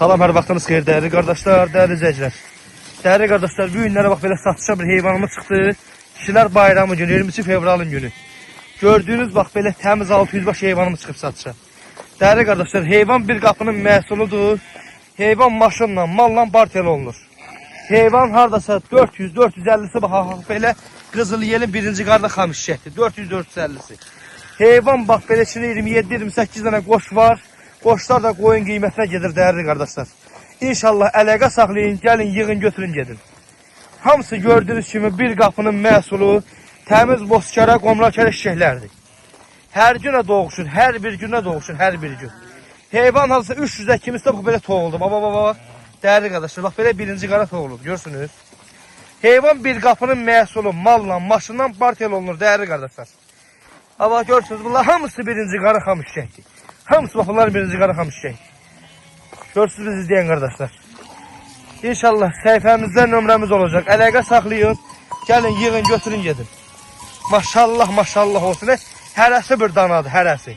Salam, hər vaxtınız xeyir dəyərli qardaşlar, dəyərli izləyicilər. Dəyərli qardaşlar, bu günlərə bax belə satışa bir heyvanımız çıxdı. Kişilər bayramı günü, 22 fevralın günü. Gördüyünüz bax belə təmiz 600 baş heyvanımız çıxıb satışa. Dəyərli qardaşlar, heyvan bir qapının məhsuludur. Heyvan maşınla, malla bartel olunur. Heyvan hardasa 400-450'si bax belə qızıl yelin birinci qarda xamışşəkdir. 400-450'si. Heyvan bax belə içində 27-28 dənə qoş var. Qoşlar da qoyun qiymətinə gedir dəyərli qardaşlar. İnşallah əlaqə saxlayın, gəlin, yığın, götürün, gedin. Hamısı gördüyünüz kimi bir qapının məhsulu təmiz bozkara, qomrakara şişəklərdir. Hər günə doğuşur, hər bir günə doğuşur, hər bir gün. Heyvan halsa 300'ə kimisi də bax belə toğuldu. Baba. Dəyərli qardaşlar, bax belə birinci qara toğulur, görürsünüz. Heyvan bir qapının məhsulu, malla, maşından bartel olunur dəyərli qardaşlar. Ama görürsünüz, bunlar hamısı birinci qara xamış şəkdir. Hamısı bax bunlar birinci qara xamış şəkdir. Görürsünüz biz izləyən qardaşlar. İnşallah səhifəmizdə nömrəmiz olacaq. Əlaqə saxlayın, gəlin, yığın, götürün, gedin. Maşallah olsun. Hərəsi bir danadır, hərəsi.